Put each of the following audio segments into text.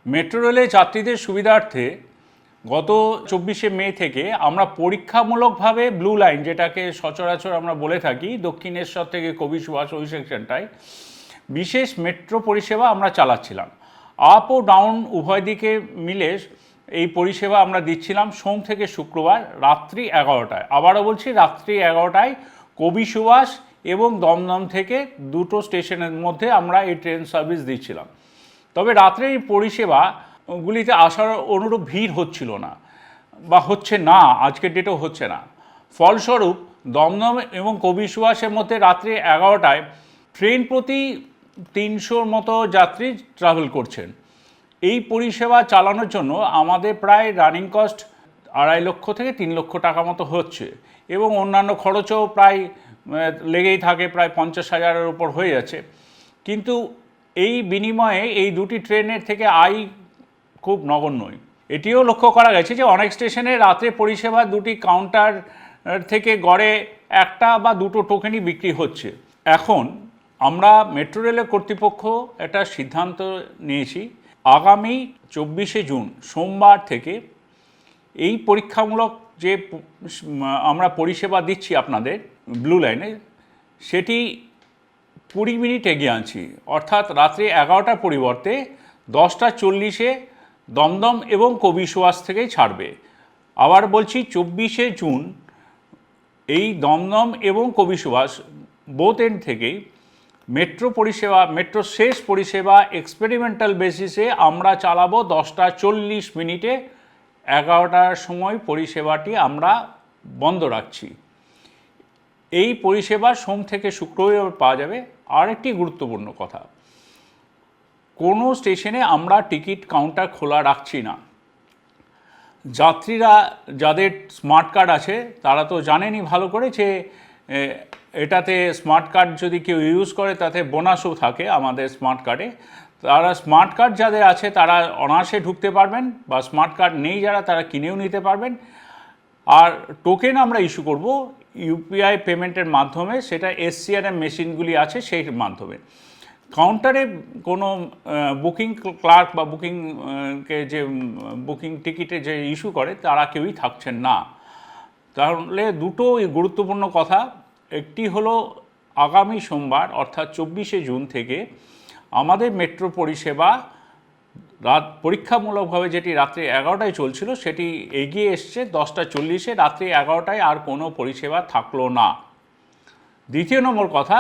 Metro রেলে যাত্রীদের সুবিধার্থে গত 24শে মে থেকে আমরা পরীক্ষামূলকভাবে ব্লু লাইন, যেটাকে সচরাচর আমরা বলে থাকি দক্ষিণেশ্বর থেকে কবি সুভাষ ওই সেকশনটায় বিশেষ মেট্রো পরিষেবা আমরা চালাচ্ছিলাম। আপ ও ডাউন উভয় দিকে মিলে এই পরিষেবা আমরা দিচ্ছিলাম সোম থেকে শুক্রবার রাত্রি 11টায়। আবারও বলছি, রাত্রি 11টায় কবি সুভাষ এবং দমদম থেকে দুটো স্টেশনের মধ্যে আমরা এই ট্রেন সার্ভিস দিচ্ছিলাম। তবে রাত্রে এই পরিষেবাগুলিতে আসার অনুরূপ ভিড় হচ্ছিল না বা হচ্ছে না, আজকের ডেটেও হচ্ছে না। ফলস্বরূপ দমদম এবং কবি সুভাষের মধ্যে রাত্রি 11টায় ট্রেন প্রতি 300 মতো যাত্রী ট্রাভেল করছেন। এই পরিষেবা চালানোর জন্য আমাদের প্রায় রানিং কস্ট 2.5 লক্ষ থেকে 3 লক্ষ টাকা মতো হচ্ছে এবং অন্যান্য খরচও প্রায় লেগেই থাকে, প্রায় 50,000-এর উপর হয়ে যাচ্ছে। কিন্তু এই বিনিময়ে এই দুটি ট্রেনের থেকে আয় খুব নগণ্যই। এটিও লক্ষ্য করা গেছে যে অনেক স্টেশনে রাত্রে পরিষেবা দুটি কাউন্টার থেকে গড়ে একটা বা দুটো টোকেনই বিক্রি হচ্ছে। এখন আমরা মেট্রো রেলের কর্তৃপক্ষ একটা সিদ্ধান্ত নিয়েছি, আগামী 24শে জুন সোমবার থেকে এই পরীক্ষামূলক যে আমরা পরিষেবা দিচ্ছি আপনাদের ব্লু লাইনে, সেটি 20 মিনিট এগিয়ে আনছি। অর্থাৎ রাত্রি 11টার পরিবর্তে 10:40-এ দমদম এবং কবি সুভাষ থেকেই ছাড়বে। আবার বলছি, 24শে জুন এই দমদম এবং কবি সুভাষ বোথ এন্ড থেকেই মেট্রো পরিষেবা, মেট্রো শেষ পরিষেবা এক্সপেরিমেন্টাল বেসিসে আমরা চালাবো 10:40 11টার সময় পরিষেবাটি আমরা বন্ধ রাখছি। এই পরিষেবা সোম থেকে শুক্রবার পাওয়া যাবে। আর একটি গুরুত্বপূর্ণ কথা, কোনো স্টেশনে আমরা টিকিট কাউন্টার খোলা রাখছি না। যাত্রীরা যাদের স্মার্ট কার্ড আছে তারা তো জানেনই ভালো করে যে এটাতে স্মার্ট কার্ড যদি কেউ ইউজ করে তাতে বোনাসও থাকে আমাদের স্মার্ট কার্ডে। তারা স্মার্ট কার্ড যাদের আছে তারা অনায়াসে ঢুকতে পারবেন, বা স্মার্ট কার্ড নেই যারা তারা কিনেও নিতে পারবেন। আর টোকেন আমরা ইস্যু করব ইউপিআই পেমেন্টের মাধ্যমে, সেটা এসসিআরএম মেশিনগুলি আছে সেই মাধ্যমে। কাউন্টারে কোনো বুকিং ক্লার্ক বা বুকিংকে যে বুকিং টিকিটে যে ইস্যু করে তারা কেউই থাকছেন না। তাহলে দুটো গুরুত্বপূর্ণ কথা, একটি হলো আগামী সোমবার অর্থাৎ 24শে জুন থেকে আমাদের মেট্রো পরিষেবা পরীক্ষামূলকভাবে যেটি রাত্রি 11টায় চলছিল সেটি এগিয়ে এসছে 10:40-এ, রাত্রি 11টায় আর কোনো পরিষেবা থাকলো না। দ্বিতীয় নম্বর কথা,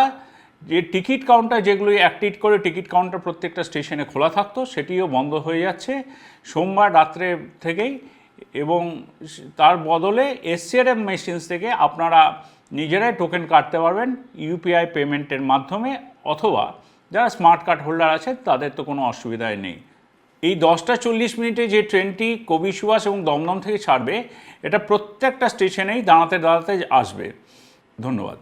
যে টিকিট কাউন্টার যেগুলি অ্যাক্টিভ করে টিকিট কাউন্টার প্রত্যেকটা স্টেশনে খোলা থাকতো সেটিও বন্ধ হয়ে যাচ্ছে সোমবার রাত্রে থেকেই, এবং তার বদলে এসসিআরএম মেশিনস থেকে আপনারা নিজেরাই টোকেন কাটতে পারবেন ইউপিআই পেমেন্টের মাধ্যমে, অথবা যারা স্মার্ট কার্ড হোল্ডার আছে তাদের তো কোনো অসুবিধাই নেই। এই 10:40 যে ট্রেনটি কবি সুভাষ এবং দমদম থেকে ছাড়বে, এটা প্রত্যেকটা স্টেশনেই দাঁড়াতে দাঁড়াতে আসবে। ধন্যবাদ।